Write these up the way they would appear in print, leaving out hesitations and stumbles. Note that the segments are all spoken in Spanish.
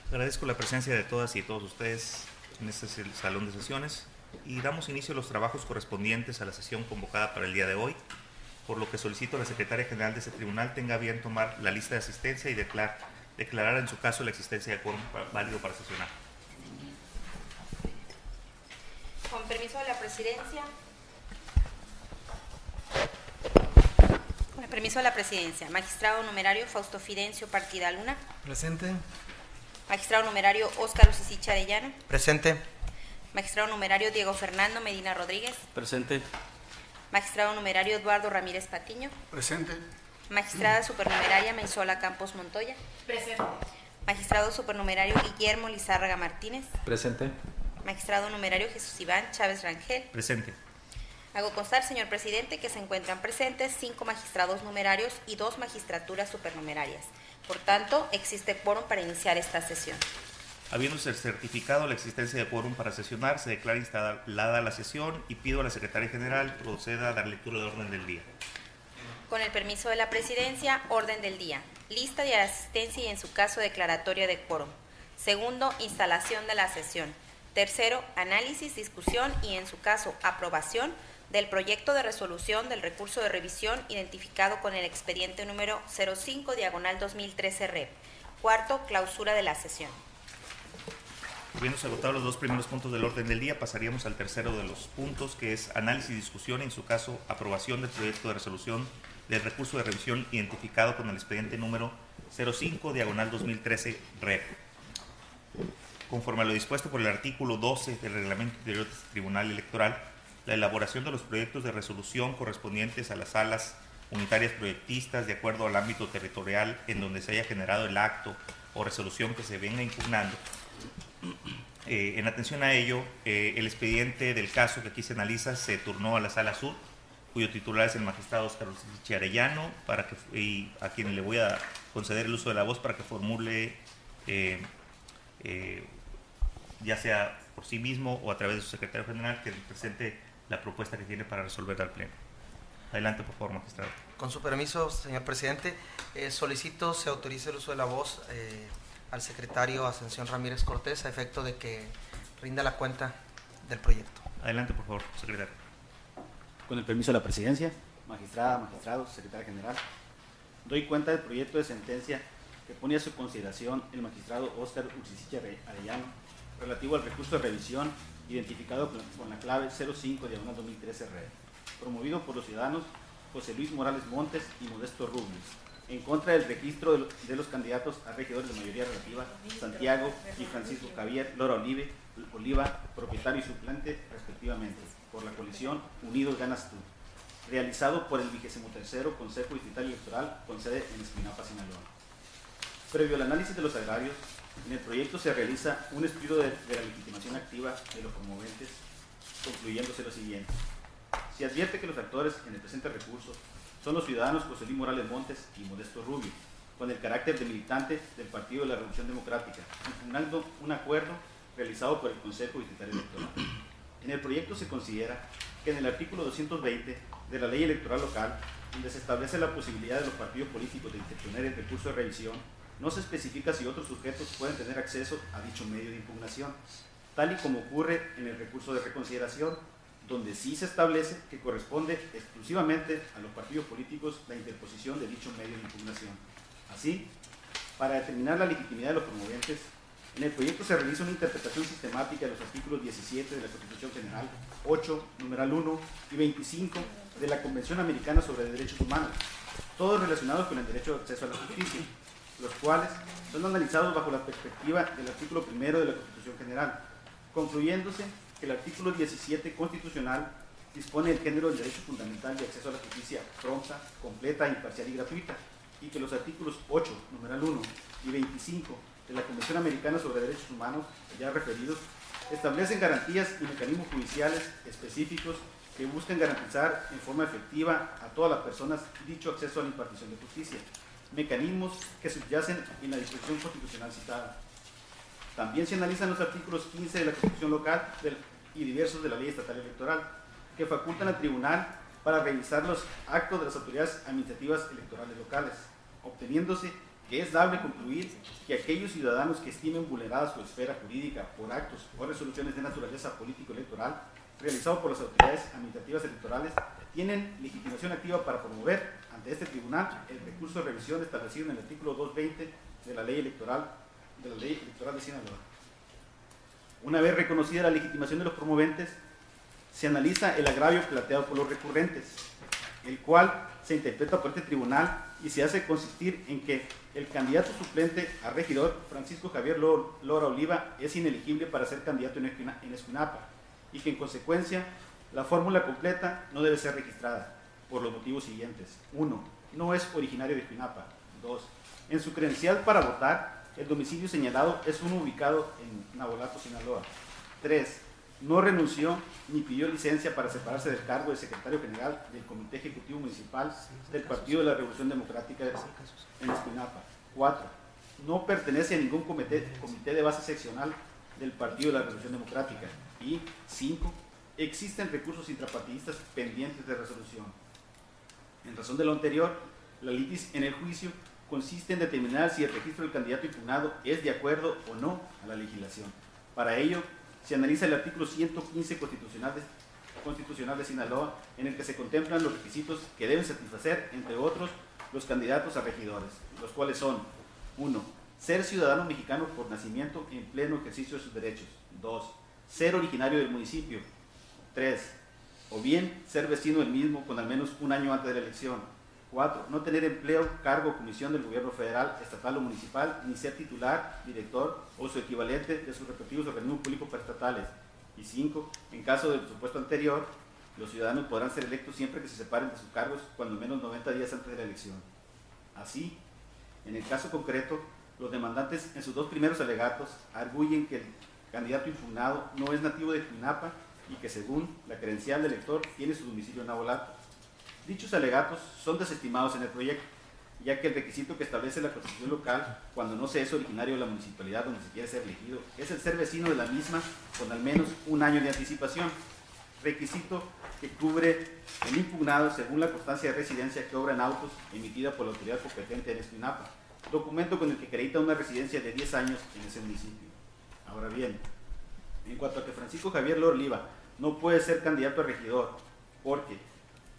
Agradezco la presencia de todas y todos ustedes en este salón de sesiones y damos inicio a los trabajos correspondientes a la sesión convocada para el día de hoy, por lo que solicito a la Secretaria General de este tribunal tenga a bien tomar la lista de asistencia y declarar en su caso la existencia de quórum válido para sesionar. Con permiso de la presidencia. Con el permiso de la presidencia. Magistrado numerario Fausto Fidencio Partida Luna. Presente. Magistrado numerario Óscar Ucisicha Arellano. Presente. Magistrado numerario Diego Fernando Medina Rodríguez. Presente. Magistrado numerario Eduardo Ramírez Patiño. Presente. Magistrada supernumeraria Menzola Campos Montoya. Presente. Magistrado supernumerario Guillermo Lizárraga Martínez. Presente. Magistrado numerario Jesús Iván Chávez Rangel. Presente. Hago constar, señor presidente, que se encuentran presentes 5 magistrados numerarios y 2 magistraturas supernumerarias. Por tanto, existe quórum para iniciar esta sesión. Habiéndose certificado la existencia de quórum para sesionar, se declara instalada la sesión y pido a la Secretaria General proceda a dar lectura del orden del día. Con el permiso de la presidencia, orden del día. Lista de asistencia y en su caso declaratoria de quórum. Segundo, instalación de la sesión. Tercero, análisis, discusión y en su caso aprobación del proyecto de resolución del recurso de revisión identificado con el expediente número 05/2013-REP. Cuarto, clausura de la sesión. Habiéndose agotado los 2 primeros puntos del orden del día, pasaríamos al tercero de los puntos, que es análisis y discusión y en su caso aprobación del proyecto de resolución del recurso de revisión identificado con el expediente número 05/2013-REP. Conforme a lo dispuesto por el artículo 12 del Reglamento Interior del Tribunal Electoral, la elaboración de los proyectos de resolución correspondientes a las salas unitarias proyectistas de acuerdo al ámbito territorial en donde se haya generado el acto o resolución que se venga impugnando. En atención a ello, el expediente del caso que aquí se analiza se turnó a la Sala Sur, cuyo titular es el magistrado Óscar Ucisicha Arellano, y a quien le voy a conceder el uso de la voz para que formule, ya sea por sí mismo o a través de su secretario general, que presente la propuesta que tiene para resolver al Pleno. Adelante, por favor, magistrado. Con su permiso, señor presidente, solicito se autorice el uso de la voz al secretario Ascensión Ramírez Cortés a efecto de que rinda la cuenta del proyecto. Adelante, por favor, secretario. Con el permiso de la presidencia, magistrada, magistrados, secretaria general, doy cuenta del proyecto de sentencia que pone a su consideración el magistrado Óscar Ucisicha Arellano relativo al recurso de revisión identificado con la clave 05/2013-REP, promovido por los ciudadanos José Luis Morales Montes y Modesto Rubio, en contra del registro de los candidatos a regidores de mayoría relativa, Santiago y Francisco Javier Lora Oliva, propietario y suplente respectivamente, por la coalición Unidos Ganas Tú, realizado por el 23º Consejo Distrital Electoral con sede en Espinapa, Sinaloa. Previo al análisis de los agrarios, en el proyecto se realiza un estudio de la legitimación activa de los promoventes, concluyéndose lo siguiente. Se advierte que los actores en el presente recurso son los ciudadanos José Luis Morales Montes y Modesto Rubio, con el carácter de militante del Partido de la Revolución Democrática, impugnando un acuerdo realizado por el Consejo Distrital Electoral. En el proyecto se considera que en el artículo 220 de la Ley Electoral Local, donde se establece la posibilidad de los partidos políticos de interponer el recurso de revisión, no se especifica si otros sujetos pueden tener acceso a dicho medio de impugnación, tal y como ocurre en el recurso de reconsideración, donde sí se establece que corresponde exclusivamente a los partidos políticos la interposición de dicho medio de impugnación. Así, para determinar la legitimidad de los promoventes, en el proyecto se realiza una interpretación sistemática de los artículos 17 de la Constitución General, 8, numeral 1 y 25 de la Convención Americana sobre Derechos Humanos, todos relacionados con el derecho de acceso a la justicia, los cuales son analizados bajo la perspectiva del artículo 1 de la Constitución General, concluyéndose que el artículo 17 constitucional dispone del género del derecho fundamental de acceso a la justicia pronta, completa, imparcial y gratuita, y que los artículos 8, numeral 1 y 25 de la Convención Americana sobre Derechos Humanos, ya referidos, establecen garantías y mecanismos judiciales específicos que buscan garantizar en forma efectiva a todas las personas dicho acceso a la impartición de justicia, mecanismos que subyacen en la disposición constitucional citada. También se analizan los artículos 15 de la Constitución Local y diversos de la Ley Estatal Electoral, que facultan al tribunal para revisar los actos de las autoridades administrativas electorales locales, obteniéndose que es dable concluir que aquellos ciudadanos que estimen vulnerada su esfera jurídica por actos o resoluciones de naturaleza político-electoral realizados por las autoridades administrativas electorales tienen legitimación activa para promover ante este tribunal el recurso de revisión establecido en el artículo 220 de la Ley Electoral de Sinaloa. Una vez reconocida la legitimación de los promoventes, se analiza el agravio planteado por los recurrentes, el cual se interpreta por este tribunal y se hace consistir en que el candidato suplente a regidor, Francisco Javier Lora Oliva, es inelegible para ser candidato en Escuinapa y que en consecuencia la fórmula completa no debe ser registrada por los motivos siguientes. 1. No es originario de Escuinapa. 2. En su credencial para votar, el domicilio señalado es uno ubicado en Navolato, Sinaloa. 3. No renunció ni pidió licencia para separarse del cargo de secretario general del Comité Ejecutivo Municipal del Partido de la Revolución Democrática en Escuinapa. 4. No pertenece a ningún comité de base seccional del Partido de la Revolución Democrática. Y 5. Existen recursos intrapartidistas pendientes de resolución. En razón de lo anterior, la litis en el juicio consiste en determinar si el registro del candidato impugnado es de acuerdo o no a la legislación. Para ello, se analiza el artículo 115 constitucional de Sinaloa, en el que se contemplan los requisitos que deben satisfacer, entre otros, los candidatos a regidores, los cuales son: 1. Ser ciudadano mexicano por nacimiento en pleno ejercicio de sus derechos. 2. Ser originario del municipio. 3. O bien ser vecino del mismo con al menos un año antes de la elección. 4. No tener empleo, cargo o comisión del gobierno federal, estatal o municipal, ni ser titular, director o su equivalente de sus respectivos organismos públicos paraestatales. Y 5. En caso del supuesto anterior, los ciudadanos podrán ser electos siempre que se separen de sus cargos cuando menos 90 días antes de la elección. Así, en el caso concreto, los demandantes en sus dos primeros alegatos arguyen que el candidato impugnado no es nativo de Escuinapa y que según la credencial del elector tiene su domicilio en Navolato. Dichos alegatos son desestimados en el proyecto, ya que el requisito que establece la Constitución local, cuando no se es originario de la municipalidad donde se quiere ser elegido, es el ser vecino de la misma con al menos un año de anticipación, requisito que cubre el impugnado según la constancia de residencia que obra en autos emitida por la autoridad competente en Escuinapa, documento con el que acredita una residencia de 10 años en ese municipio. Ahora bien, en cuanto a que Francisco Javier Lora Oliva no puede ser candidato a regidor porque,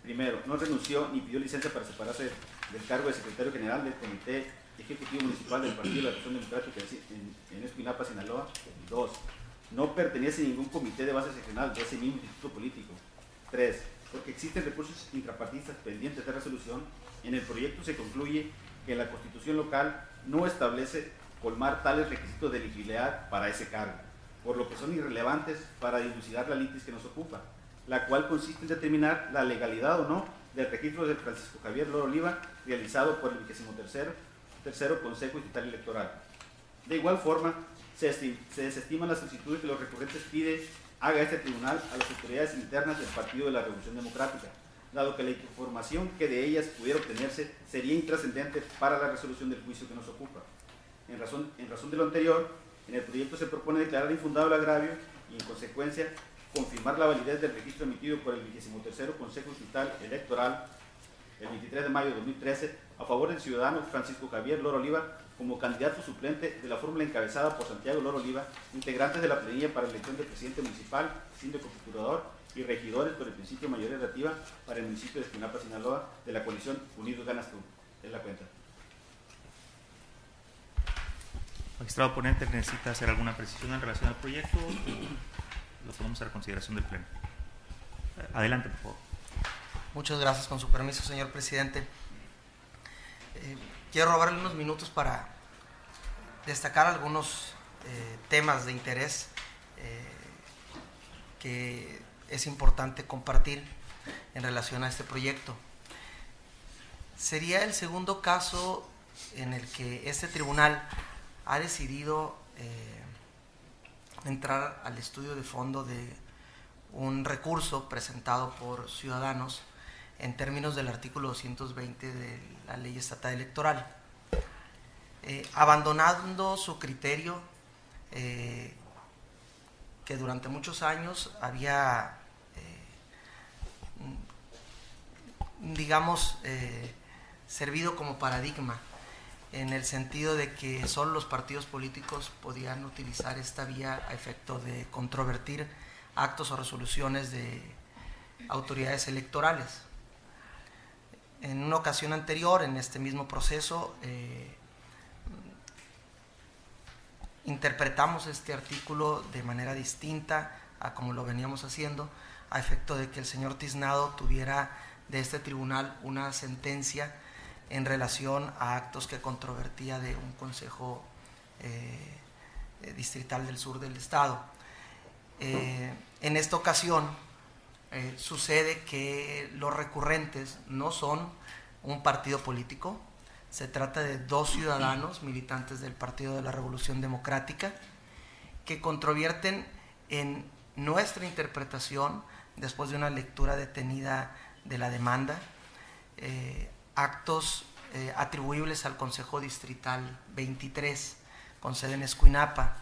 primero, no renunció ni pidió licencia para separarse del cargo de secretario general del Comité Ejecutivo Municipal del Partido de la Revolución Democrática en Escuinapa, Sinaloa. 2. No pertenece a ningún comité de base seccional de ese mismo instituto político. 3. Porque existen recursos intrapartidistas pendientes de resolución, en el proyecto se concluye que la Constitución local no establece colmar tales requisitos de elegibilidad para ese cargo, por lo que son irrelevantes para dilucidar la litis que nos ocupa, la cual consiste en determinar la legalidad o no del registro de Francisco Javier Lora Oliva realizado por el 23º Consejo Estatal Electoral. De igual forma, se desestiman las solicitudes que los recurrentes piden haga este tribunal a las autoridades internas del Partido de la Revolución Democrática, dado que la información que de ellas pudiera obtenerse sería intrascendente para la resolución del juicio que nos ocupa. En razón de lo anterior, en el proyecto se propone declarar infundado el agravio y, en consecuencia, confirmar la validez del registro emitido por el 23º Consejo Estatal Electoral el 23 de mayo de 2013 a favor del ciudadano Francisco Javier Lora Oliva como candidato suplente de la fórmula encabezada por Santiago Lora Oliva, integrantes de la planilla para la elección de presidente municipal, síndico procurador y regidores por el principio de mayoría relativa para el municipio de Escuinapa, Sinaloa, de la coalición Unidos Ganas Tú. Es la cuenta. Magistrado ponente, ¿necesita hacer alguna precisión en relación al proyecto? Lo tomamos a la consideración del Pleno. Adelante, por favor. Muchas gracias, con su permiso, señor presidente. Quiero robarle unos minutos para destacar algunos temas de interés que es importante compartir en relación a este proyecto. Sería el segundo caso en el que este tribunal ha decidido entrar al estudio de fondo de un recurso presentado por ciudadanos en términos del artículo 220 de la Ley Estatal Electoral, abandonando su criterio que durante muchos años había, servido como paradigma en el sentido de que solo los partidos políticos podían utilizar esta vía a efecto de controvertir actos o resoluciones de autoridades electorales. En una ocasión anterior, en este mismo proceso, interpretamos este artículo de manera distinta a como lo veníamos haciendo, a efecto de que el señor Tiznado tuviera de este tribunal una sentencia en relación a actos que controvertía de un consejo distrital del sur del estado. En esta ocasión sucede que los recurrentes no son un partido político, se trata de dos ciudadanos militantes del Partido de la Revolución Democrática que controverten en nuestra interpretación, después de una lectura detenida de la demanda, actos atribuibles al Consejo Distrital 23, con sede en Escuinapa,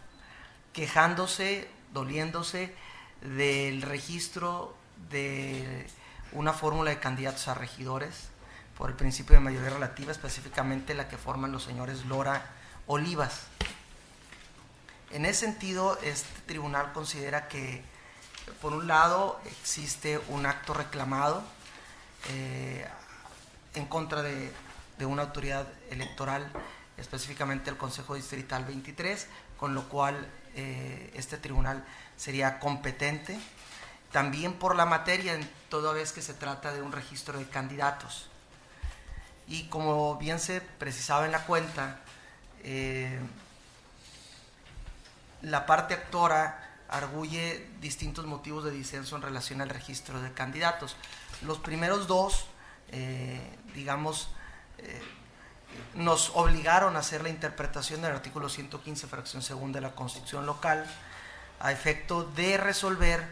quejándose, doliéndose del registro de una fórmula de candidatos a regidores por el principio de mayoría relativa, específicamente la que forman los señores Lora Olivas. En ese sentido, este tribunal considera que, por un lado, existe un acto reclamado en contra de una autoridad electoral, específicamente el Consejo Distrital 23, con lo cual este tribunal sería competente. También por la materia, toda vez que se trata de un registro de candidatos. Y como bien se precisaba en la cuenta, la parte actora arguye distintos motivos de disenso en relación al registro de candidatos. Los primeros dos, nos obligaron a hacer la interpretación del artículo 115, fracción segunda de la Constitución local, a efecto de resolver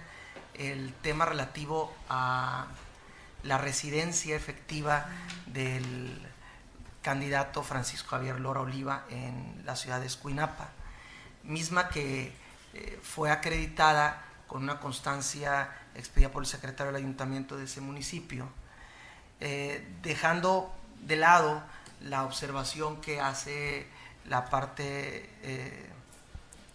el tema relativo a la residencia efectiva del candidato Francisco Javier Lora Oliva en la ciudad de Escuinapa, misma que fue acreditada con una constancia expedida por el secretario del ayuntamiento de ese municipio, dejando de lado la observación que hace la parte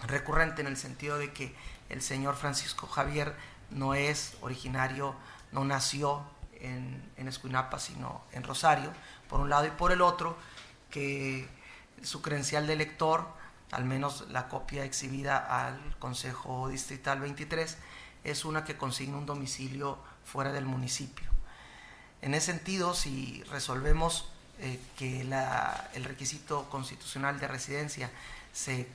recurrente, en el sentido de que el señor Francisco Javier no es originario, no nació en Escuinapa, sino en Rosario, por un lado, y por el otro, que su credencial de elector, al menos la copia exhibida al Consejo Distrital 23, es una que consigna un domicilio fuera del municipio. En ese sentido, si resolvemos que el requisito constitucional de residencia se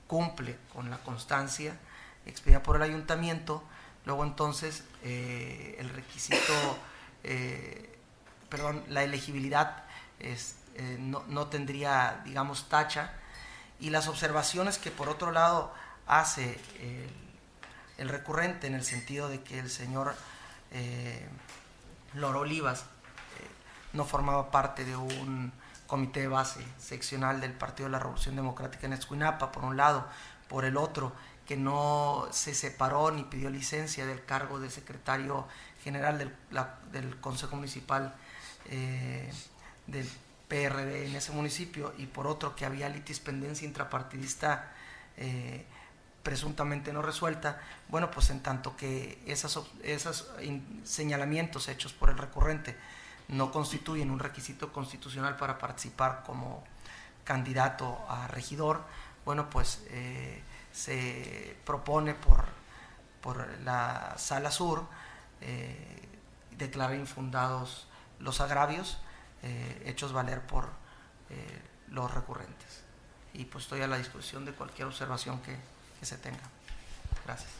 cumple con la constancia expedida por el ayuntamiento, luego entonces el requisito, la elegibilidad no tendría, digamos, tacha, y las observaciones que por otro lado hace el recurrente, en el sentido de que el señor Lora Olivas no formaba parte de un comité de base seccional del Partido de la Revolución Democrática en Escuinapa, por un lado; por el otro, que no se separó ni pidió licencia del cargo de secretario general del Consejo Municipal del PRD en ese municipio, y por otro, que había litispendencia intrapartidista presuntamente no resuelta. Bueno, pues en tanto que esos señalamientos hechos por el recurrente no constituyen un requisito constitucional para participar como candidato a regidor, bueno, pues se propone por la Sala Sur declarar infundados los agravios hechos valer por los recurrentes. Y pues estoy a la disposición de cualquier observación que se tenga. Gracias.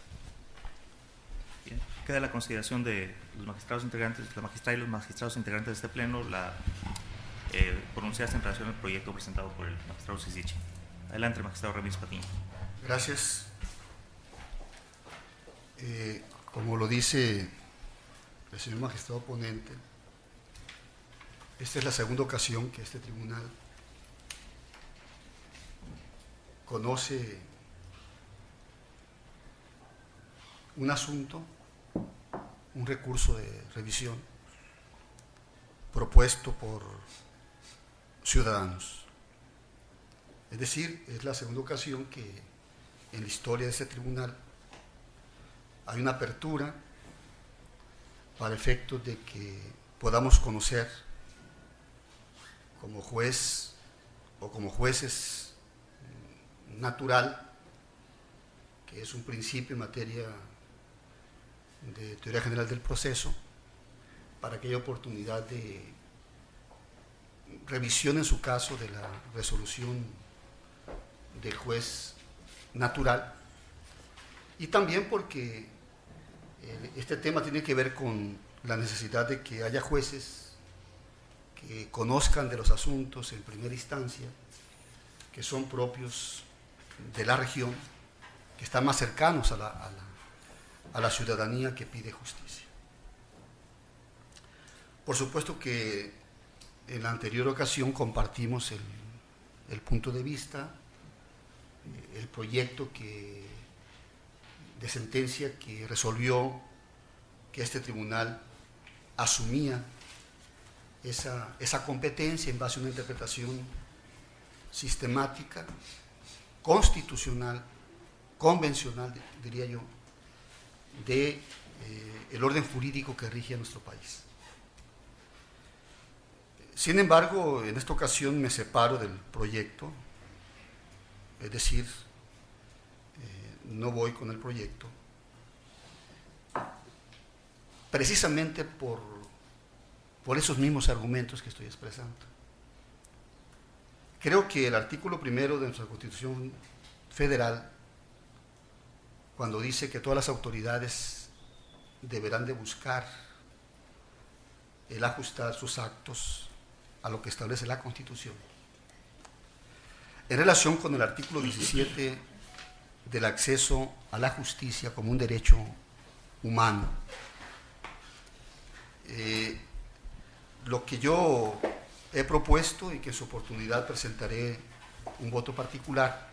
Bien. Queda la consideración de los magistrados integrantes, la magistrada y los magistrados integrantes de este pleno, la pronunciarse en relación al proyecto presentado por el magistrado Cisiche. Adelante, magistrado Ramírez Patiño. Gracias. Como lo dice el señor magistrado ponente, esta es la segunda ocasión que este tribunal conoce un asunto, un recurso de revisión propuesto por ciudadanos. Es decir, es la segunda ocasión que en la historia de este tribunal hay una apertura para efectos de que podamos conocer como juez o como jueces natural, que es un principio en materia de teoría general del proceso, para que haya oportunidad de revisión en su caso de la resolución del juez natural, y también porque este tema tiene que ver con la necesidad de que haya jueces que conozcan de los asuntos en primera instancia, que son propios de la región, que están más cercanos a la ciudadanía que pide justicia. Por supuesto que en la anterior ocasión compartimos el punto de vista, el proyecto de sentencia que resolvió que este tribunal asumía esa competencia en base a una interpretación sistemática, constitucional, convencional, diría yo, de el orden jurídico que rige a nuestro país. Sin embargo, en esta ocasión me separo del proyecto, es decir, no voy con el proyecto, precisamente por esos mismos argumentos que estoy expresando. Creo que el artículo 1 de nuestra Constitución Federal, cuando dice que todas las autoridades deberán de buscar el ajustar sus actos a lo que establece la Constitución, en relación con el artículo 17 del acceso a la justicia como un derecho humano, lo que yo he propuesto y que en su oportunidad presentaré un voto particular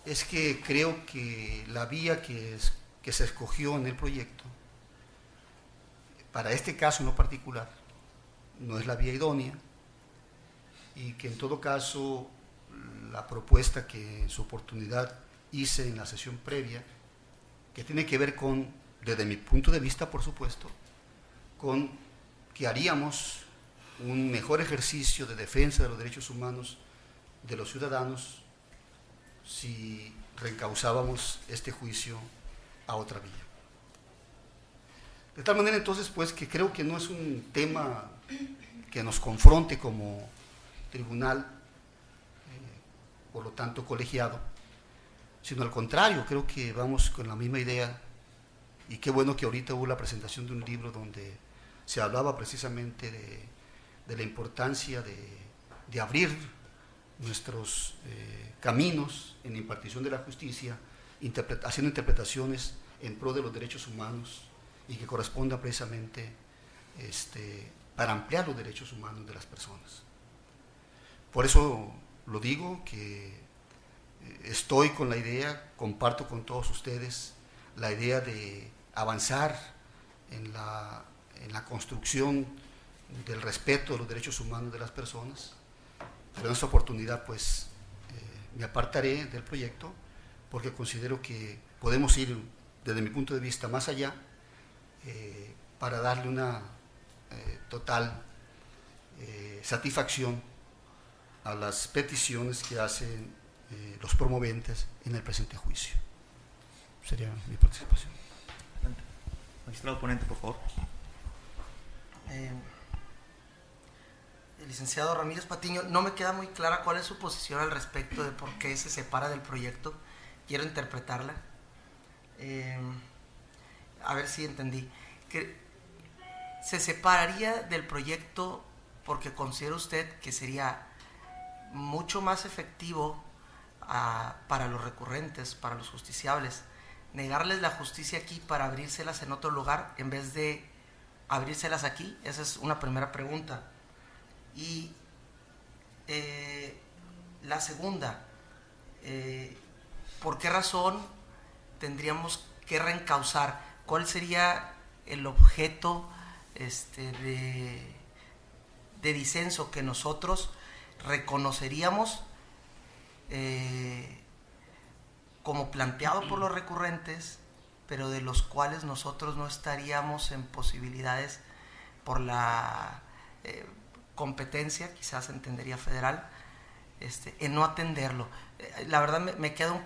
es que creo que la vía que se escogió en el proyecto para este caso en lo particular no es la vía idónea, y que en todo caso la propuesta que en su oportunidad hice en la sesión previa, que tiene que ver con, desde mi punto de vista por supuesto, con que haríamos un mejor ejercicio de defensa de los derechos humanos de los ciudadanos si reencauzábamos este juicio a otra vía. De tal manera entonces pues que creo que no es un tema que nos confronte como tribunal, por lo tanto colegiado, sino al contrario, creo que vamos con la misma idea, y qué bueno que ahorita hubo la presentación de un libro donde se hablaba precisamente de la importancia de abrir nuestros caminos en la impartición de la justicia, haciendo interpretaciones en pro de los derechos humanos, y que corresponda precisamente para ampliar los derechos humanos de las personas. Por eso lo digo, que estoy con la idea, comparto con todos ustedes la idea de avanzar en la construcción del respeto de los derechos humanos de las personas, pero en esta oportunidad pues me apartaré del proyecto porque considero que podemos ir desde mi punto de vista más allá para darle una total satisfacción a las peticiones que hacen los promoventes en el presente juicio. Sería mi participación. Magistrado ponente, por favor. El licenciado Ramírez Patiño, no me queda muy clara cuál es su posición al respecto de por qué se separa del proyecto. Quiero interpretarla. A ver si entendí. Que se separaría del proyecto porque considera usted que sería mucho más efectivo para los recurrentes, para los justiciables, negarles la justicia aquí para abrírselas en otro lugar en vez de abrírselas aquí. Esa es una primera pregunta. Y la segunda, ¿por qué razón tendríamos que reencauzar? ¿Cuál sería el objeto de disenso que nosotros reconoceríamos como planteado por los recurrentes, pero de los cuales nosotros no estaríamos en posibilidades por la competencia, quizás entendería federal, en no atenderlo. La verdad me queda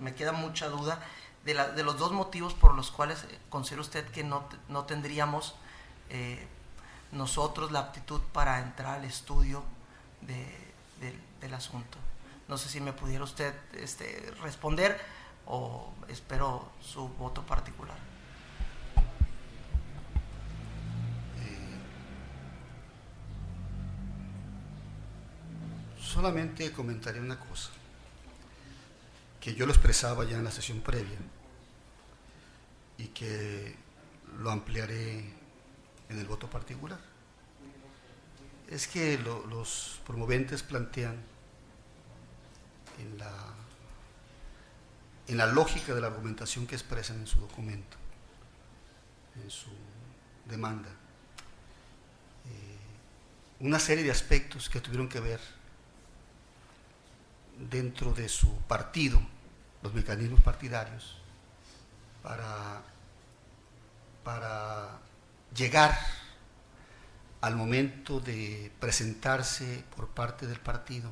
me queda mucha duda de los dos motivos por los cuales considera usted que no tendríamos nosotros la aptitud para entrar al estudio del asunto. No sé si me pudiera usted responder, o espero su voto particular. Solamente comentaré una cosa, que yo lo expresaba ya en la sesión previa y que lo ampliaré en el voto particular. Es que los promoventes plantean en la lógica de la argumentación que expresan en su documento, en su demanda, una serie de aspectos que tuvieron que ver dentro de su partido, los mecanismos partidarios, para llegar al momento de presentarse por parte del partido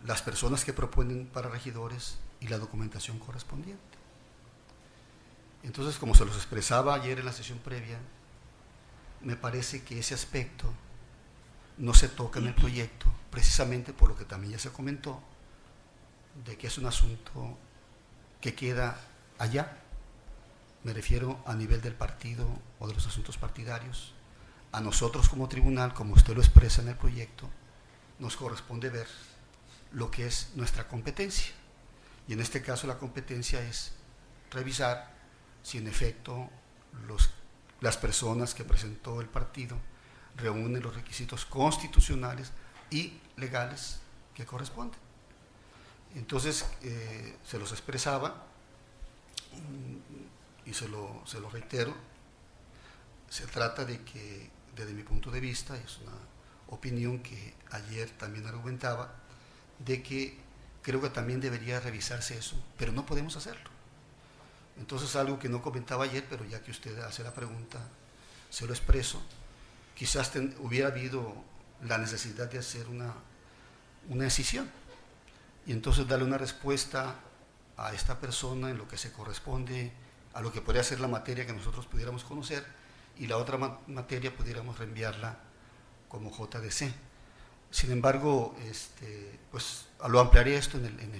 las personas que proponen para regidores y la documentación correspondiente. Entonces, como se los expresaba ayer en la sesión previa, me parece que ese aspecto no se toca en el proyecto, precisamente por lo que también ya se comentó, de que es un asunto que queda allá. Me refiero a nivel del partido o de los asuntos partidarios. A nosotros como tribunal, como usted lo expresa en el proyecto, nos corresponde ver lo que es nuestra competencia. Y en este caso la competencia es revisar si en efecto las personas que presentó el partido reúnen los requisitos constitucionales y legales que corresponden. Entonces, se los expresaba y se lo reitero. Se trata de que, desde mi punto de vista, es una opinión que ayer también argumentaba, de que creo que también debería revisarse eso, pero no podemos hacerlo. Entonces, algo que no comentaba ayer, pero ya que usted hace la pregunta, se lo expreso. Quizás hubiera habido la necesidad de hacer una decisión y entonces darle una respuesta a esta persona en lo que se corresponde a lo que podría ser la materia que nosotros pudiéramos conocer, y la otra materia pudiéramos reenviarla como JDC. Sin embargo, pues lo ampliaré esto en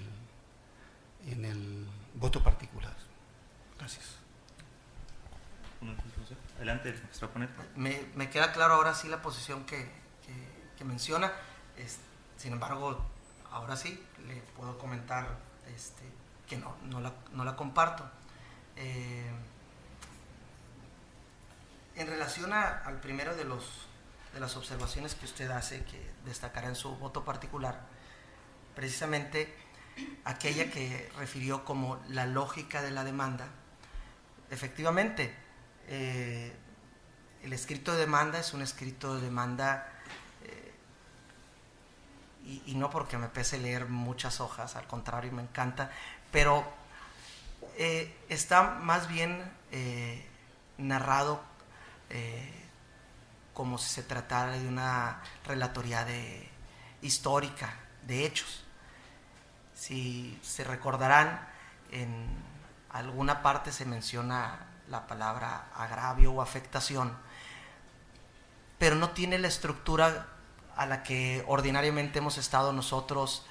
el voto particular. Gracias. Adelante, magistrado ponente. Me queda claro ahora sí la posición que menciona. Sin embargo, ahora sí le puedo comentar que no la comparto. En relación al primero de las observaciones que usted hace, que destacará en su voto particular, precisamente aquella que refirió como la lógica de la demanda, efectivamente, el escrito de demanda es un escrito de demanda, y no porque me pese leer muchas hojas, al contrario, me encanta, pero está más bien narrado como si se tratara de una relatoría histórica de hechos. Si se recordarán, en alguna parte se menciona la palabra agravio o afectación, pero no tiene la estructura a la que ordinariamente hemos estado nosotros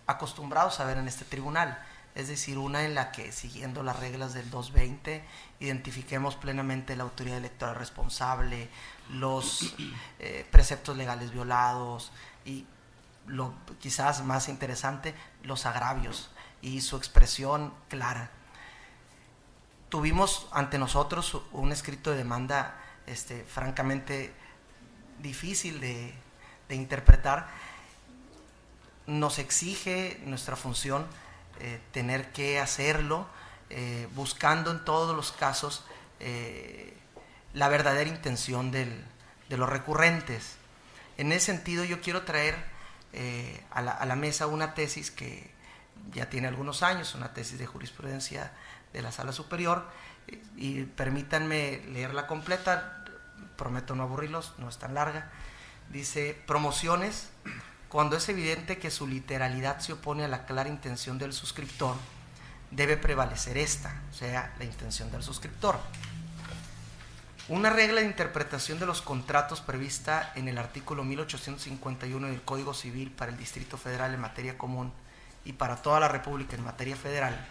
acostumbrados a ver en este tribunal. Es decir, una en la que, siguiendo las reglas del 220, identifiquemos plenamente la autoridad electoral responsable, los preceptos legales violados y, lo quizás más interesante, los agravios y su expresión clara. Tuvimos ante nosotros un escrito de demanda francamente difícil de interpretar. Nos exige nuestra función tener que hacerlo buscando en todos los casos la verdadera intención de los recurrentes. En ese sentido yo quiero traer a la mesa una tesis que ya tiene algunos años, una tesis de jurisprudencia de la Sala Superior, y permítanme leerla completa, prometo no aburrirlos, no es tan larga. Dice: promociones, cuando es evidente que su literalidad se opone a la clara intención del suscriptor, debe prevalecer esta, o sea, la intención del suscriptor. Una regla de interpretación de los contratos prevista en el artículo 1851 del Código Civil para el Distrito Federal en materia común y para toda la República en materia federal,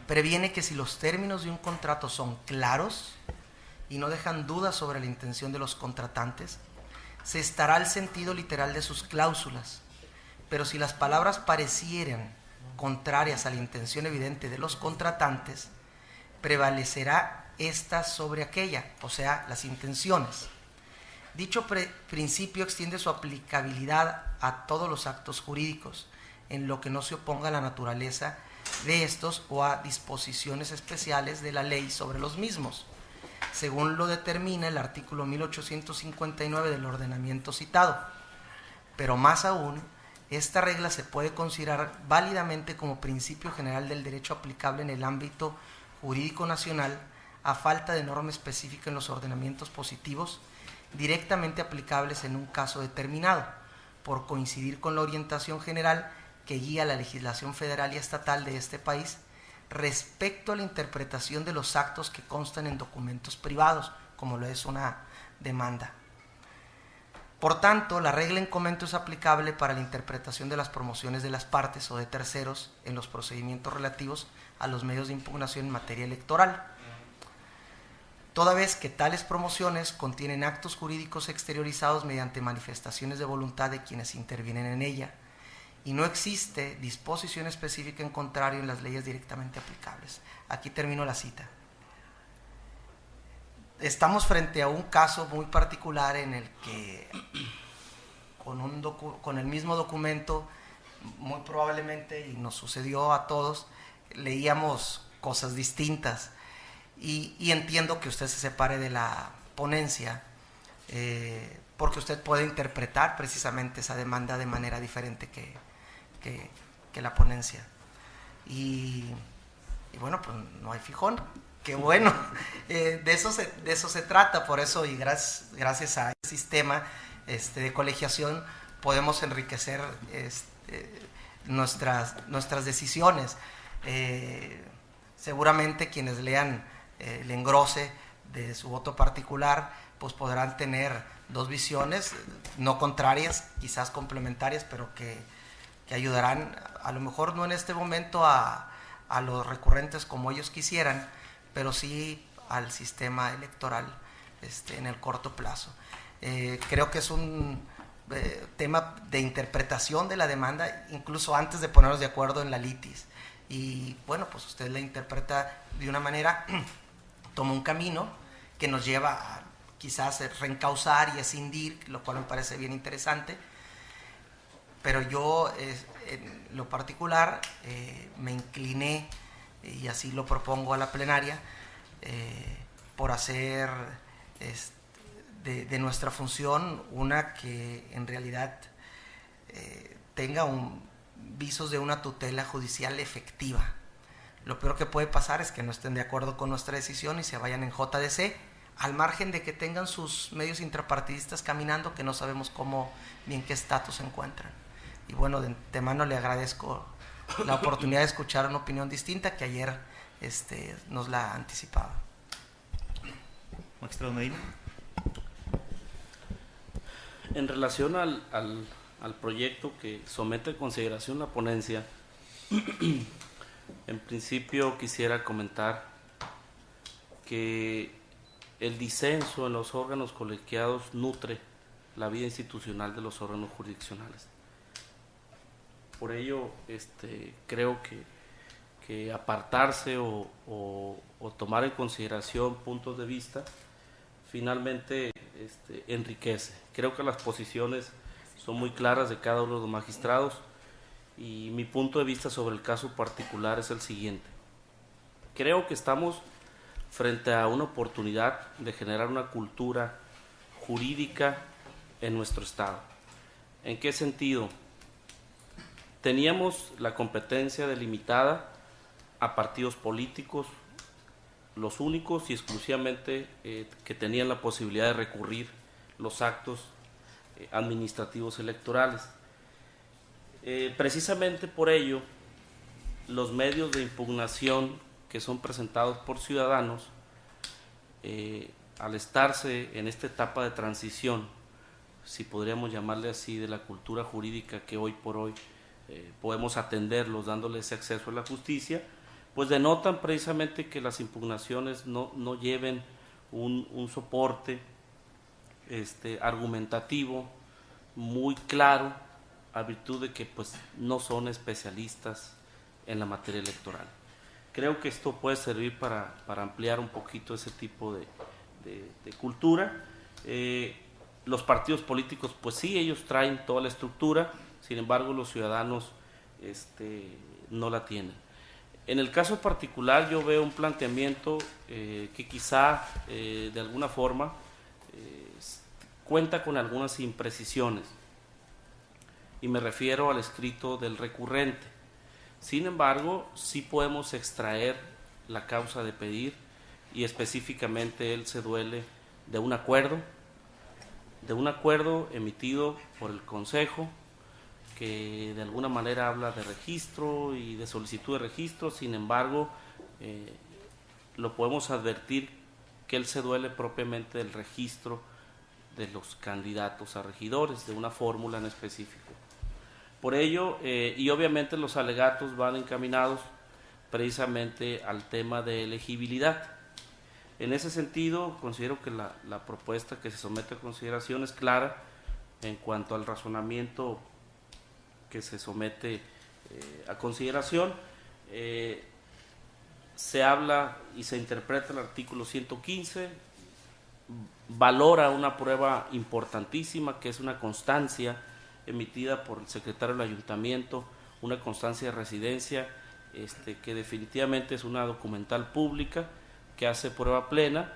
previene que si los términos de un contrato son claros y no dejan dudas sobre la intención de los contratantes, se estará al sentido literal de sus cláusulas, pero si las palabras parecieran contrarias a la intención evidente de los contratantes, prevalecerá esta sobre aquella, o sea, las intenciones. Dicho principio extiende su aplicabilidad a todos los actos jurídicos, en lo que no se oponga a la naturaleza de estos o a disposiciones especiales de la ley sobre los mismos, según lo determina el artículo 1859 del ordenamiento citado. Pero más aún, esta regla se puede considerar válidamente como principio general del derecho aplicable en el ámbito jurídico nacional, a falta de norma específica en los ordenamientos positivos directamente aplicables en un caso determinado, por coincidir con la orientación general que guía la legislación federal y estatal de este país respecto a la interpretación de los actos que constan en documentos privados, como lo es una demanda. Por tanto, la regla en comento es aplicable para la interpretación de las promociones de las partes o de terceros en los procedimientos relativos a los medios de impugnación en materia electoral, toda vez que tales promociones contienen actos jurídicos exteriorizados mediante manifestaciones de voluntad de quienes intervienen en ella, y no existe disposición específica en contrario en las leyes directamente aplicables. Aquí termino la cita. Estamos frente a un caso muy particular en el que con el mismo documento, muy probablemente, y nos sucedió a todos, leíamos cosas distintas. Y entiendo que usted se separe de la ponencia, porque usted puede interpretar precisamente esa demanda de manera diferente que la ponencia. Y bueno, pues no hay fijón. Qué bueno, de eso se trata. Por eso, y gracias a este sistema de colegiación, podemos enriquecer nuestras decisiones. Seguramente quienes lean el engrose de su voto particular, pues podrán tener dos visiones, no contrarias, quizás complementarias, pero que ayudarán, a lo mejor no en este momento a los recurrentes como ellos quisieran, pero sí al sistema electoral en el corto plazo. Creo que es un tema de interpretación de la demanda, incluso antes de ponernos de acuerdo en la litis. Y bueno, pues usted la interpreta de una manera, toma un camino que nos lleva a quizás reencauzar y escindir, lo cual me parece bien interesante. Pero yo, en lo particular, me incliné, y así lo propongo a la plenaria, por hacer de nuestra función una que en realidad tenga visos de una tutela judicial efectiva. Lo peor que puede pasar es que no estén de acuerdo con nuestra decisión y se vayan en JDC, al margen de que tengan sus medios intrapartidistas caminando, que no sabemos cómo ni en qué estatus se encuentran. Y bueno, de antemano le agradezco la oportunidad de escuchar una opinión distinta que ayer nos la anticipaba. Magistrado Medina. En relación al proyecto que somete a consideración la ponencia, en principio quisiera comentar que el disenso en los órganos colegiados nutre la vida institucional de los órganos jurisdiccionales. Por ello, creo que apartarse o tomar en consideración puntos de vista finalmente enriquece. Creo que las posiciones son muy claras de cada uno de los magistrados y mi punto de vista sobre el caso particular es el siguiente. Creo que estamos frente a una oportunidad de generar una cultura jurídica en nuestro estado. ¿En qué sentido? Teníamos la competencia delimitada a partidos políticos, los únicos y exclusivamente que tenían la posibilidad de recurrir los actos administrativos electorales. Precisamente por ello, los medios de impugnación que son presentados por ciudadanos, al estarse en esta etapa de transición, si podríamos llamarle así, de la cultura jurídica que hoy por hoy podemos atenderlos dándoles ese acceso a la justicia, pues denotan precisamente que las impugnaciones no lleven un soporte argumentativo muy claro, a virtud de que pues no son especialistas en la materia electoral. Creo que esto puede servir para ampliar un poquito ese tipo de cultura. Los partidos políticos, pues sí, ellos traen toda la estructura, sin embargo los ciudadanos no la tienen. En el caso particular yo veo un planteamiento que quizá de alguna forma cuenta con algunas imprecisiones, y me refiero al escrito del recurrente. Sin embargo, sí podemos extraer la causa de pedir, y específicamente él se duele de un acuerdo emitido por el Consejo, que de alguna manera habla de registro y de solicitud de registro. Sin embargo, lo podemos advertir que él se duele propiamente del registro de los candidatos a regidores, de una fórmula en específico. Por ello, y obviamente los alegatos van encaminados precisamente al tema de elegibilidad. En ese sentido, considero que la propuesta que se somete a consideración es clara en cuanto al razonamiento que se somete a consideración. Se habla y se interpreta el artículo 115, valora una prueba importantísima que es una constancia emitida por el secretario del ayuntamiento, una constancia de residencia, que definitivamente es una documental pública que hace prueba plena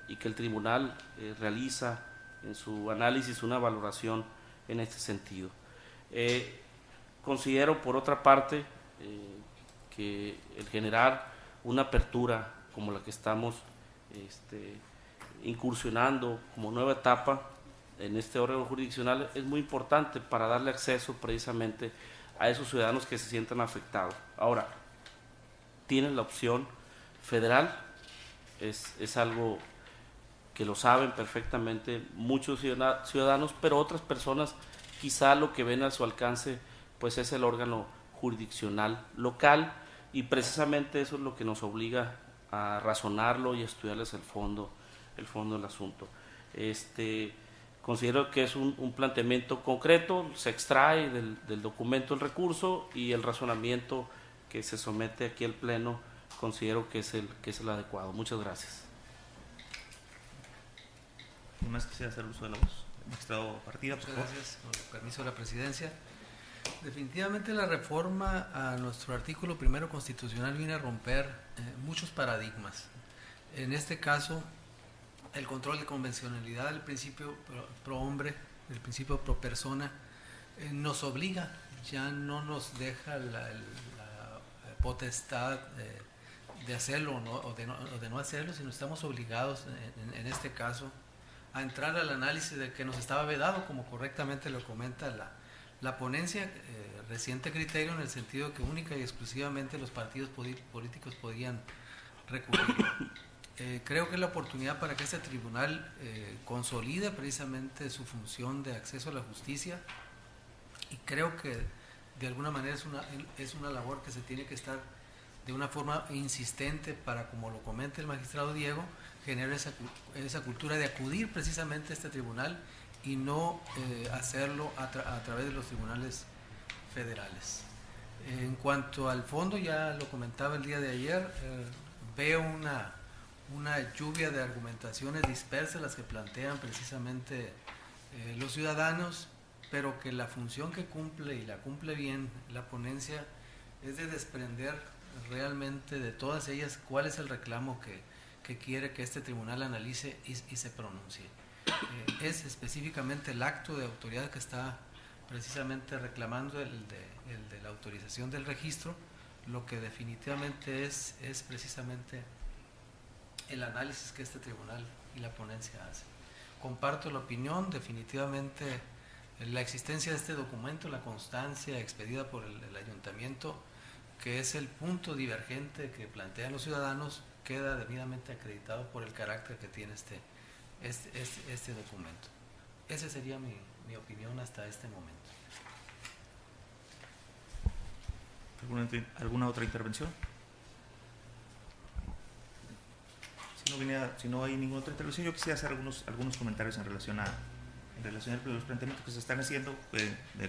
y que el tribunal realiza en su análisis una valoración en este sentido. Considero, por otra parte, que el generar una apertura como la que estamos incursionando como nueva etapa en este órgano jurisdiccional es muy importante para darle acceso precisamente a esos ciudadanos que se sientan afectados. Ahora, tienen la opción federal, es algo que lo saben perfectamente muchos ciudadanos, pero otras personas quizá lo que ven a su alcance pues es el órgano jurisdiccional local, y precisamente eso es lo que nos obliga a razonarlo y a estudiarles el fondo del asunto. Considero que es un planteamiento concreto, se extrae del documento el recurso, y el razonamiento que se somete aquí al Pleno considero que es el adecuado. Muchas gracias. ¿Quién más quisiera hacer uso de la voz? Magistrado Partida, por favor. Gracias, con el permiso de la Presidencia. Definitivamente la reforma a nuestro artículo primero constitucional viene a romper muchos paradigmas. En este caso, el control de convencionalidad del principio pro hombre, el principio pro persona, nos obliga, ya no nos deja la potestad de hacerlo o de no hacerlo, sino estamos obligados en este caso a entrar al análisis de que nos estaba vedado, como correctamente lo comenta la ponencia, reciente criterio en el sentido que única y exclusivamente los partidos políticos podían recurrir. Creo que es la oportunidad para que este tribunal consolide precisamente su función de acceso a la justicia, y creo que de alguna manera es una labor que se tiene que estar de una forma insistente para, como lo comenta el magistrado Diego, generar esa cultura de acudir precisamente a este tribunal y no hacerlo a través de los tribunales federales. En cuanto al fondo, ya lo comentaba el día de ayer, veo una lluvia de argumentaciones dispersas las que plantean precisamente los ciudadanos, pero que la función que cumple y la cumple bien la ponencia es de desprender realmente de todas ellas cuál es el reclamo que quiere que este tribunal analice y se pronuncie. es específicamente el acto de autoridad que está precisamente reclamando el de la autorización del registro, lo que definitivamente es precisamente el análisis que este tribunal y la ponencia hace. Comparto la opinión, definitivamente la existencia de este documento, la constancia expedida por el ayuntamiento, que es el punto divergente que plantean los ciudadanos, queda debidamente acreditado por el carácter que tiene este documento. Esa sería mi opinión hasta este momento. ¿Alguna otra intervención? Si no hay ninguna otra intervención, yo quisiera hacer algunos comentarios en relación a los planteamientos que se están haciendo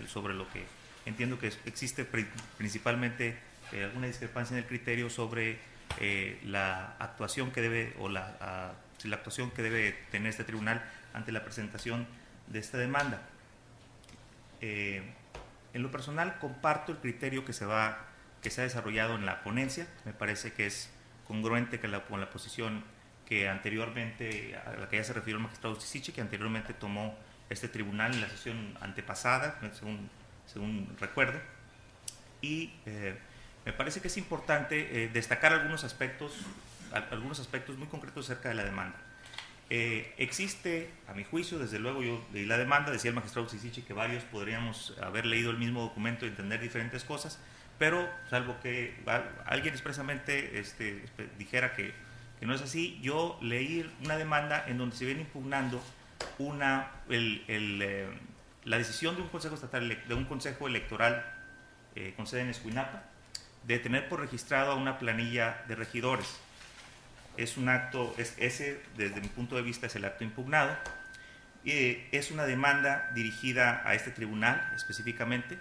sobre lo que entiendo que existe principalmente alguna discrepancia en el criterio sobre la actuación que debe la actuación que debe tener este tribunal ante la presentación de esta demanda. En lo personal comparto el criterio que se ha desarrollado en la ponencia. Me parece que es congruente con la posición que anteriormente, a la que ya se refirió el magistrado Ursiciche, que anteriormente tomó este tribunal en la sesión antepasada, según recuerdo. Y me parece que es importante destacar algunos aspectos muy concretos acerca de la demanda. Existe, a mi juicio, desde luego yo leí la demanda, decía el magistrado Ursiciche que varios podríamos haber leído el mismo documento y entender diferentes cosas, pero salvo que alguien expresamente dijera que no es así, yo leí una demanda en donde se viene impugnando la decisión de un consejo estatal, de un consejo electoral con sede en Escuinapa, de tener por registrado a una planilla de regidores. Es un acto, ese desde mi punto de vista es el acto impugnado. Es una demanda dirigida a este tribunal específicamente,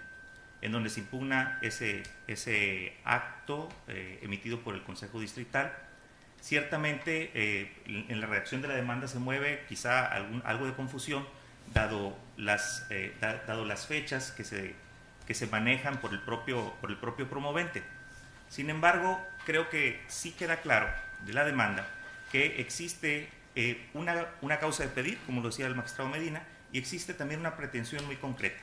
en donde se impugna ese acto emitido por el Consejo Distrital. Ciertamente en la redacción de la demanda se mueve quizá algo de confusión, dado las fechas que se manejan por el propio promovente. Sin embargo, creo que sí queda claro de la demanda que existe una causa de pedir, como lo decía el magistrado Medina, y existe también una pretensión muy concreta.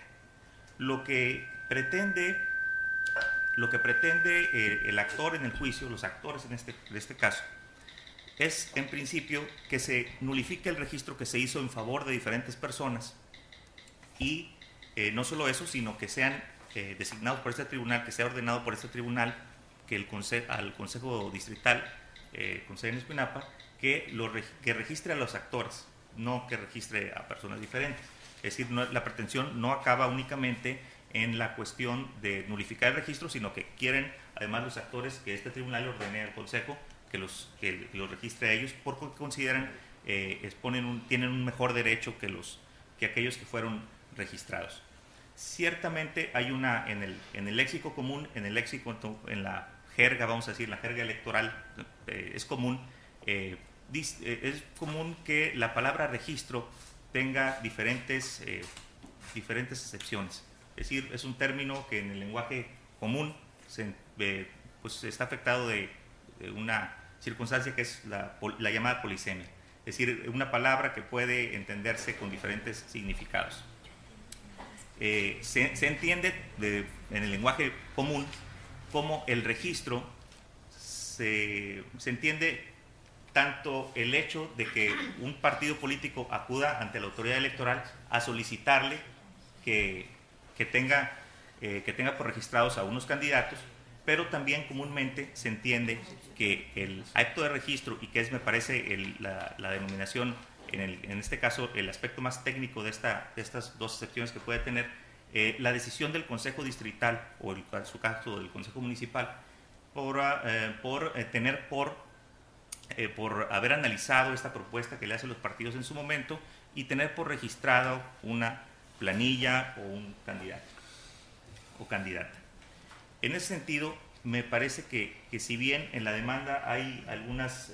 Lo que pretende el actor en el juicio, los actores en este caso, es en principio que se nulifique el registro que se hizo en favor de diferentes personas y no solo eso, sino que sean designados por este tribunal, que sea ordenado por este tribunal que al Consejo Distrital con sede en Escuinapa, que registre a los actores, no que registre a personas diferentes. Es decir, la pretensión no acaba únicamente en la cuestión de nulificar el registro, sino que quieren además los actores que este tribunal ordene al Consejo que los registre a ellos, porque consideran tienen un mejor derecho que aquellos que fueron registrados. Ciertamente hay en el léxico común, en la jerga, vamos a decir, la jerga electoral, es común que la palabra registro tenga diferentes excepciones. Es decir, es un término que en el lenguaje común pues está afectado de una circunstancia que es la llamada polisemia, es decir, una palabra que puede entenderse con diferentes significados. Se entiende en el lenguaje común como el registro, se entiende tanto el hecho de que un partido político acuda ante la autoridad electoral a solicitarle que tenga por registrados a unos candidatos, pero también comúnmente se entiende que el acto de registro, y que es, me parece, la denominación, en este caso, el aspecto más técnico de estas dos excepciones que puede tener, la decisión del Consejo Distrital, o en su caso del Consejo Municipal, por haber analizado esta propuesta que le hacen los partidos en su momento y tener por registrado una planilla o un candidato o candidata. En ese sentido, me parece que si bien en la demanda hay algunas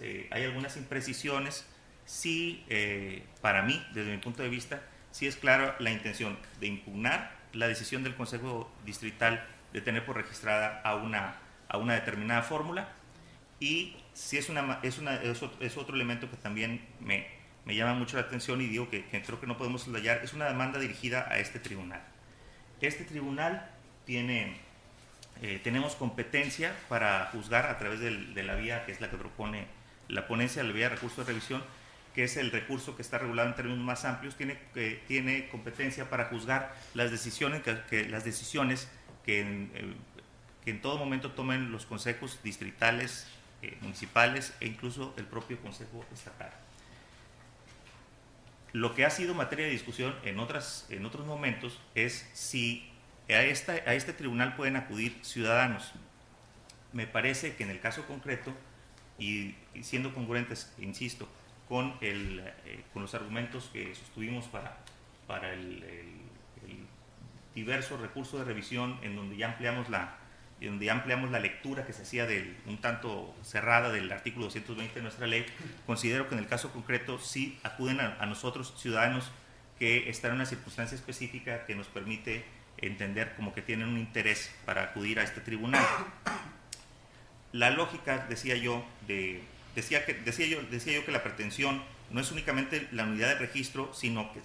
imprecisiones, sí, para mí, desde mi punto de vista, sí es clara la intención de impugnar la decisión del Consejo Distrital de tener por registrada a una determinada fórmula, y sí es otro elemento que también me me llama mucho la atención y digo que creo que no podemos soslayar, es una demanda dirigida a este tribunal. Este tribunal tenemos competencia para juzgar a través de la vía que es la que propone la ponencia, la vía de recurso de revisión, que es el recurso que está regulado en términos más amplios, tiene competencia para juzgar las decisiones que en todo momento tomen los consejos distritales, municipales e incluso el propio Consejo Estatal. Lo que ha sido materia de discusión en otros momentos es si a este tribunal pueden acudir ciudadanos. Me parece que en el caso concreto, y siendo congruentes, insisto, con los argumentos que sostuvimos para el diverso recurso de revisión, en donde ya ampliamos la lectura que se hacía un tanto cerrada del artículo 220 de nuestra ley, considero que en el caso concreto sí acuden a nosotros, ciudadanos, que están en una circunstancia específica que nos permite entender como que tienen un interés para acudir a este tribunal. La lógica, decía yo que la pretensión no es únicamente la unidad de registro, sino que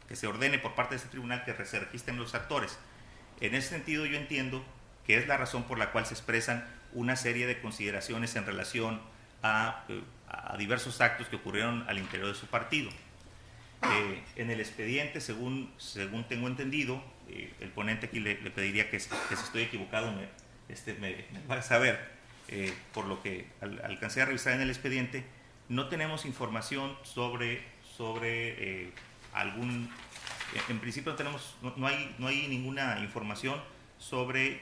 que se ordene por parte de este tribunal que se registren los actores. En ese sentido, yo entiendo que es la razón por la cual se expresan una serie de consideraciones en relación a diversos actos que ocurrieron al interior de su partido. En el expediente, según tengo entendido, el ponente aquí le pediría que si estoy equivocado me va a saber, por lo que alcancé a revisar en el expediente, no tenemos información sobre algún... En principio no hay ninguna información sobre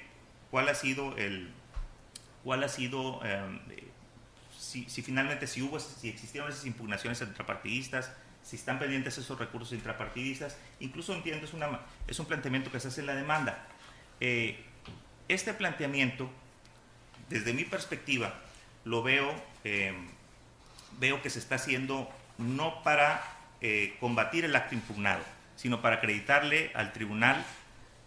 si finalmente si existieron esas impugnaciones intrapartidistas, si están pendientes esos recursos intrapartidistas. Incluso entiendo, es un planteamiento que se hace en la demanda. Este planteamiento, desde mi perspectiva, lo veo que se está haciendo no para combatir el acto impugnado, sino para acreditarle al tribunal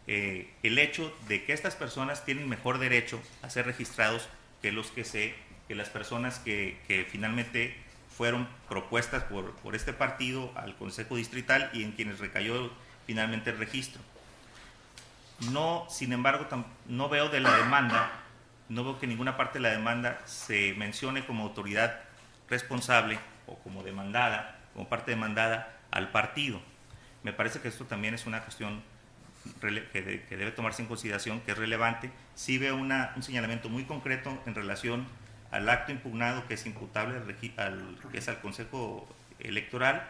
el hecho de que estas personas tienen mejor derecho a ser registrados que las personas que finalmente fueron propuestas por este partido al Consejo Distrital y en quienes recayó finalmente el registro. No, sin embargo, no veo que ninguna parte de la demanda se mencione como autoridad responsable o como parte demandada al partido. Me parece que esto también es una cuestión que debe tomarse en consideración, que es relevante. Sí veo un señalamiento muy concreto en relación al acto impugnado que es imputable al Consejo Electoral,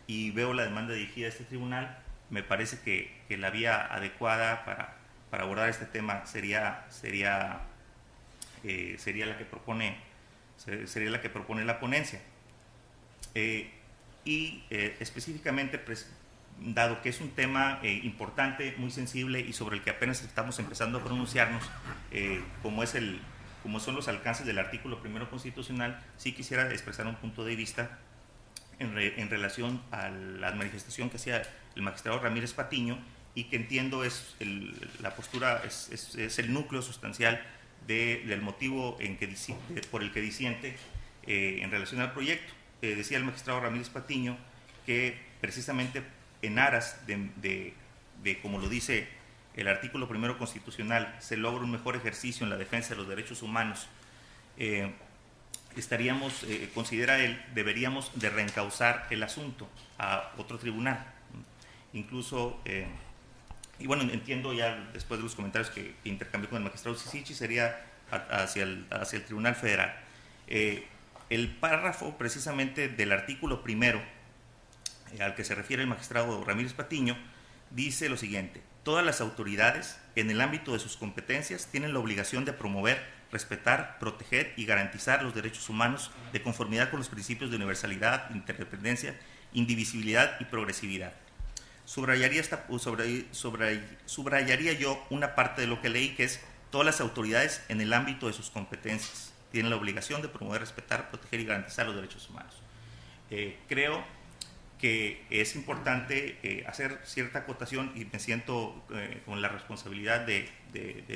y veo la demanda dirigida a este tribunal. Me parece que la vía adecuada para abordar este tema sería la que propone la ponencia. Específicamente, dado que es un tema importante, muy sensible y sobre el que apenas estamos empezando a pronunciarnos, como son los alcances del artículo primero constitucional, sí quisiera expresar un punto de vista en relación a la manifestación que hacía el magistrado Ramírez Patiño, y que entiendo la postura es el núcleo sustancial del motivo por el que disiente en relación al proyecto. Decía el magistrado Ramírez Patiño que precisamente en aras de como lo dice el artículo primero constitucional, se logra un mejor ejercicio en la defensa de los derechos humanos, considera él, deberíamos de reencauzar el asunto a otro tribunal. Incluso, y bueno, entiendo ya después de los comentarios que intercambié con el magistrado Cicichi, sería hacia el Tribunal Federal. El párrafo precisamente del artículo primero, al que se refiere el magistrado Ramírez Patiño, dice lo siguiente: todas las autoridades, en el ámbito de sus competencias, tienen la obligación de promover, respetar, proteger y garantizar los derechos humanos de conformidad con los principios de universalidad, interdependencia, indivisibilidad y progresividad. Subrayaría yo una parte de lo que leí, que es: todas las autoridades, en el ámbito de sus competencias, tienen la obligación de promover, respetar, proteger y garantizar los derechos humanos. Creo que es importante hacer cierta acotación, y me siento con la responsabilidad de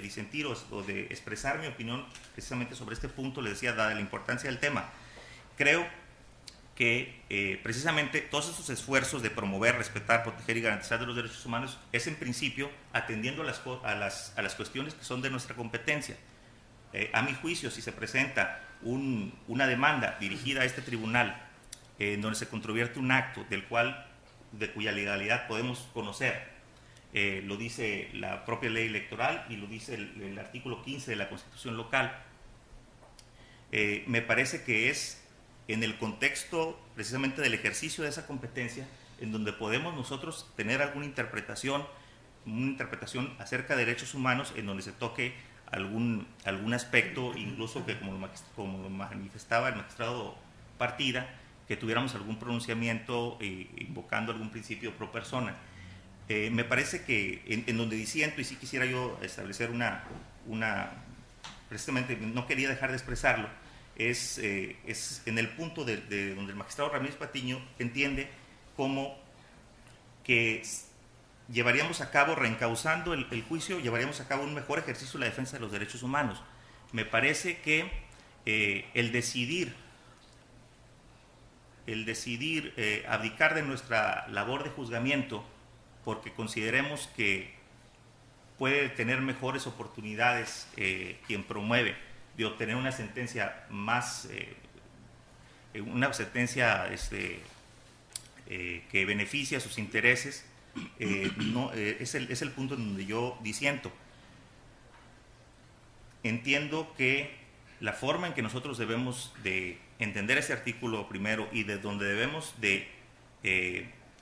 disentir o de expresar mi opinión precisamente sobre este punto. Les decía, dada la importancia del tema, creo que precisamente todos esos esfuerzos de promover, respetar, proteger y garantizar los derechos humanos es en principio atendiendo a las cuestiones que son de nuestra competencia. A mi juicio, si se presenta una demanda dirigida a este tribunal en donde se controvierte un acto de cuya legalidad podemos conocer, lo dice la propia ley electoral y lo dice el artículo 15 de la Constitución local, me parece que es en el contexto precisamente del ejercicio de esa competencia en donde podemos nosotros tener alguna interpretación acerca de derechos humanos en donde se toque algún aspecto, incluso que como lo manifestaba el magistrado Partida, que tuviéramos algún pronunciamiento invocando algún principio pro persona. Me parece que en donde disiento, y sí quisiera yo establecer precisamente no quería dejar de expresarlo, es en el punto de donde el magistrado Ramírez Patiño entiende como que llevaríamos a cabo, reencauzando el juicio, llevaríamos a cabo un mejor ejercicio de la defensa de los derechos humanos. Me parece que el decidir abdicar de nuestra labor de juzgamiento porque consideremos que puede tener mejores oportunidades quien promueve de obtener una sentencia que beneficie a sus intereses, es el punto en donde yo disiento. Entiendo que la forma en que nosotros debemos de entender ese artículo primero y de donde debemos de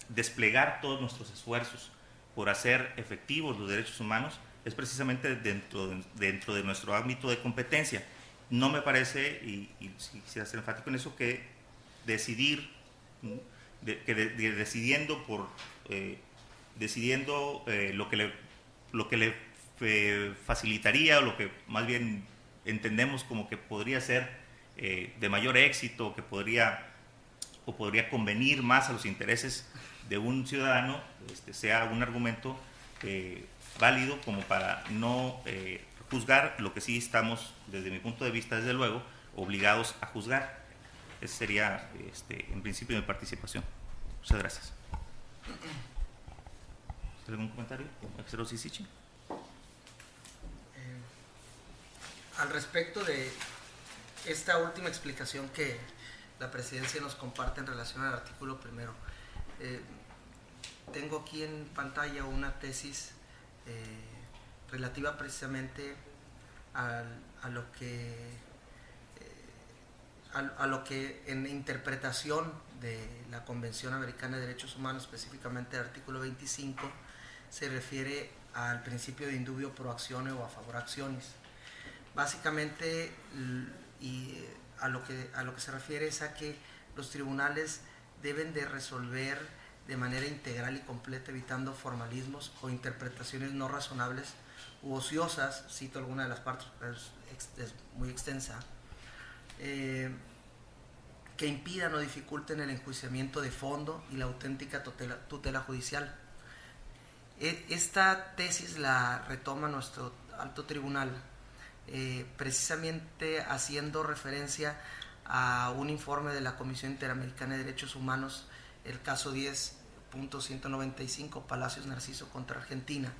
desplegar todos nuestros esfuerzos por hacer efectivos los derechos humanos es precisamente dentro de nuestro ámbito de competencia. No me parece, y quisiera ser enfático en eso, que decidir, decidiendo lo que le facilitaría, o lo que más bien entendemos como que podría ser de mayor éxito, que podría convenir más a los intereses de un ciudadano, sea un argumento válido como para no juzgar lo que sí estamos, desde mi punto de vista, desde luego, obligados a juzgar. Ese sería, en principio, mi participación. Muchas gracias. ¿Algún comentario? ¿Magistrado Ciciche? Al respecto de esta última explicación que la presidencia nos comparte en relación al artículo primero, tengo aquí en pantalla una tesis relativa precisamente a lo que en interpretación de la Convención Americana de Derechos Humanos, específicamente el artículo 25, se refiere al principio de indubio pro actione o a favor actionis. Básicamente, y a lo que se refiere es a que los tribunales deben de resolver de manera integral y completa, evitando formalismos o interpretaciones no razonables u ociosas. Cito alguna de las partes, pero es muy extensa, que impidan o dificulten el enjuiciamiento de fondo y la auténtica tutela judicial. Esta tesis la retoma nuestro alto tribunal, precisamente haciendo referencia a un informe de la Comisión Interamericana de Derechos Humanos, el caso 10.195, Palacios Narciso contra Argentina.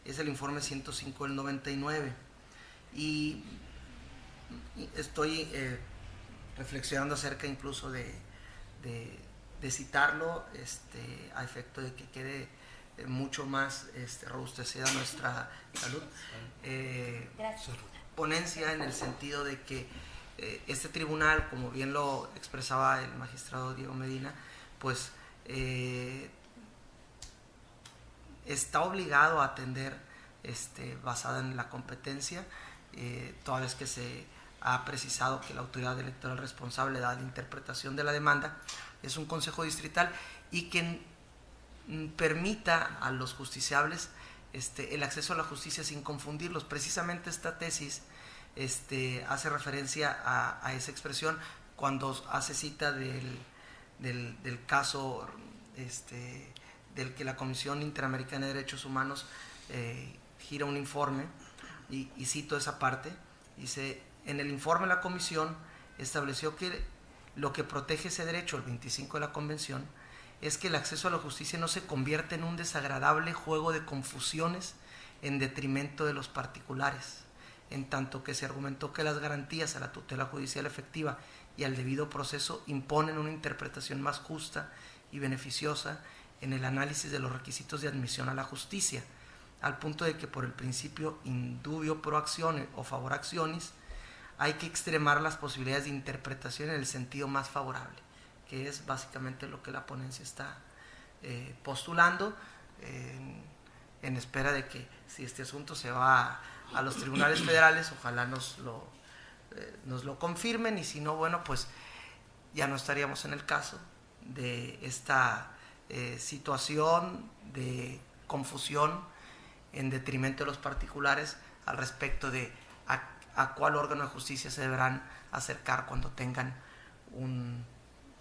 Es el informe 105 del 99. Y estoy reflexionando acerca incluso de citarlo, a efecto de que quede mucho más robustecida nuestra salud. Ponencia en el sentido de que este tribunal, como bien lo expresaba el magistrado Diego Medina, pues está obligado a atender basada en la competencia, toda vez que se ha precisado que la autoridad electoral responsable de la interpretación de la demanda es un consejo distrital y que permita a los justiciables el acceso a la justicia sin confundirlos. Precisamente esta tesis hace referencia a esa expresión cuando hace cita del caso del que la Comisión Interamericana de Derechos Humanos gira un informe, y cito esa parte. Dice: en el informe la Comisión estableció que lo que protege ese derecho, el 25 de la Convención, es que el acceso a la justicia no se convierta en un desagradable juego de confusiones en detrimento de los particulares, en tanto que se argumentó que las garantías a la tutela judicial efectiva y al debido proceso imponen una interpretación más justa y beneficiosa en el análisis de los requisitos de admisión a la justicia, al punto de que por el principio indubio pro actione o favor actionis hay que extremar las posibilidades de interpretación en el sentido más favorable, que es básicamente lo que la ponencia está postulando, en espera de que si este asunto se va a los tribunales federales, ojalá nos lo confirmen, y si no, bueno, pues ya no estaríamos en el caso de esta situación de confusión en detrimento de los particulares al respecto de a cuál órgano de justicia se deberán acercar cuando tengan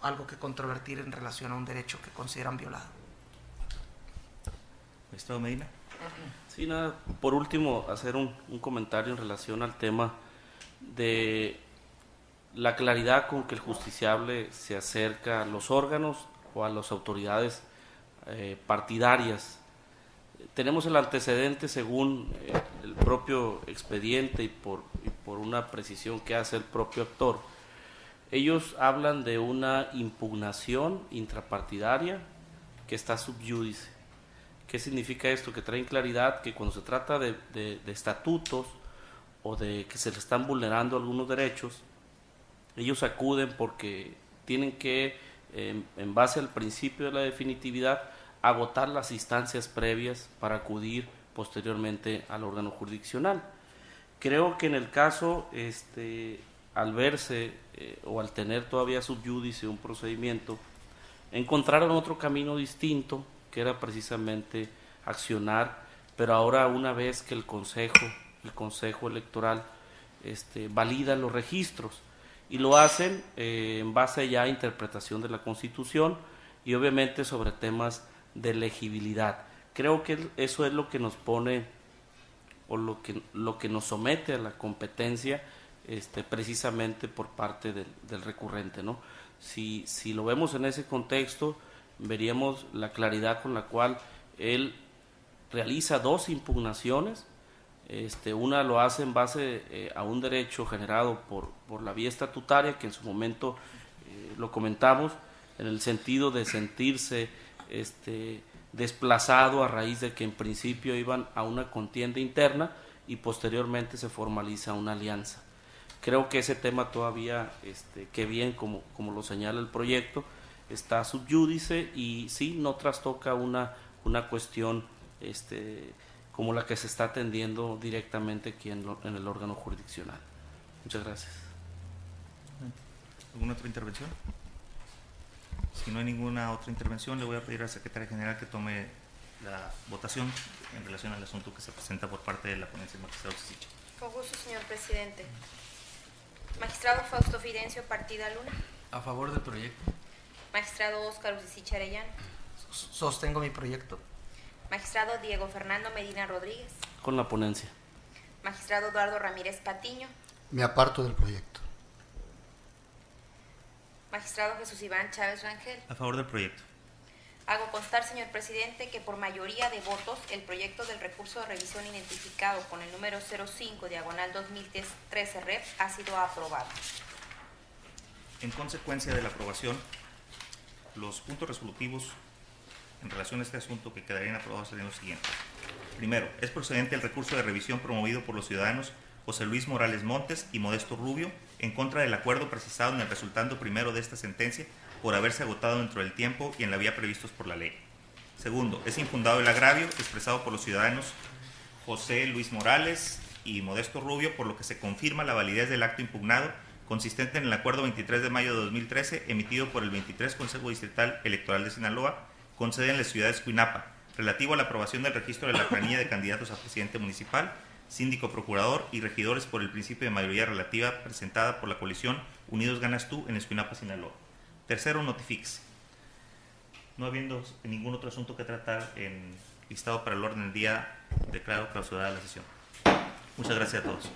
algo que controvertir en relación a un derecho que consideran violado. Magistrado Medina. Sí, nada, por último, hacer un comentario en relación al tema de la claridad con que el justiciable se acerca a los órganos o a las autoridades partidarias. Tenemos el antecedente, según el propio expediente y por una precisión que hace el propio actor. Ellos hablan de una impugnación intrapartidaria que está sub judice. ¿Qué significa esto? Que traen claridad que cuando se trata de estatutos o de que se les están vulnerando algunos derechos, ellos acuden porque tienen que, en base al principio de la definitividad, agotar las instancias previas para acudir posteriormente al órgano jurisdiccional. Creo que en el caso, al verse o al tener todavía sub judice un procedimiento, encontraron otro camino distinto, que era precisamente accionar, pero ahora una vez que el Consejo Electoral valida los registros, y lo hacen en base ya a interpretación de la Constitución y obviamente sobre temas de legibilidad. Creo que eso es lo que nos pone o lo que nos somete a la competencia precisamente por parte del recurrente, ¿no? Si lo vemos en ese contexto, veríamos la claridad con la cual él realiza dos impugnaciones. Una lo hace en base a un derecho generado por la vía estatutaria, que en su momento lo comentamos, en el sentido de sentirse desplazado a raíz de que en principio iban a una contienda interna y posteriormente se formaliza una alianza. Creo que ese tema todavía, que bien como lo señala el proyecto, está sub judice y sí, no trastoca una cuestión como la que se está atendiendo directamente aquí en el órgano jurisdiccional. Muchas gracias. ¿Alguna otra intervención? Si no hay ninguna otra intervención, le voy a pedir al secretario general que tome la votación en relación al asunto que se presenta por parte de la ponencia del magistrado Urcisicha. Con gusto, señor presidente. Magistrado Fausto Fidencio Partida Luna. A favor del proyecto. Magistrado Óscar Urcisicha Arellano. Sostengo mi proyecto. Magistrado Diego Fernando Medina Rodríguez. Con la ponencia. Magistrado Eduardo Ramírez Patiño. Me aparto del proyecto. Magistrado Jesús Iván Chávez Rangel. A favor del proyecto. Hago constar, señor presidente, que por mayoría de votos el proyecto del recurso de revisión identificado con el número 05/2013 REP ha sido aprobado. En consecuencia de la aprobación, los puntos resolutivos en relación a este asunto que quedarían aprobados serían los siguientes. Primero, es procedente el recurso de revisión promovido por los ciudadanos José Luis Morales Montes y Modesto Rubio en contra del acuerdo precisado en el resultando primero de esta sentencia por haberse agotado dentro del tiempo y en la vía previstos por la ley. Segundo, es infundado el agravio expresado por los ciudadanos José Luis Morales y Modesto Rubio, por lo que se confirma la validez del acto impugnado consistente en el acuerdo 23 de mayo de 2013 emitido por el 23 Consejo Distrital Electoral de Sinaloa con sede en la ciudad de Escuinapa, relativo a la aprobación del registro de la planilla de candidatos a presidente municipal, síndico procurador y regidores por el principio de mayoría relativa presentada por la coalición Unidos Ganas Tú en Escuinapa, Sinaloa. Tercero, notifíquese. No habiendo ningún otro asunto que tratar en listado para el orden del día, declaro clausurada la sesión. Muchas gracias a todos.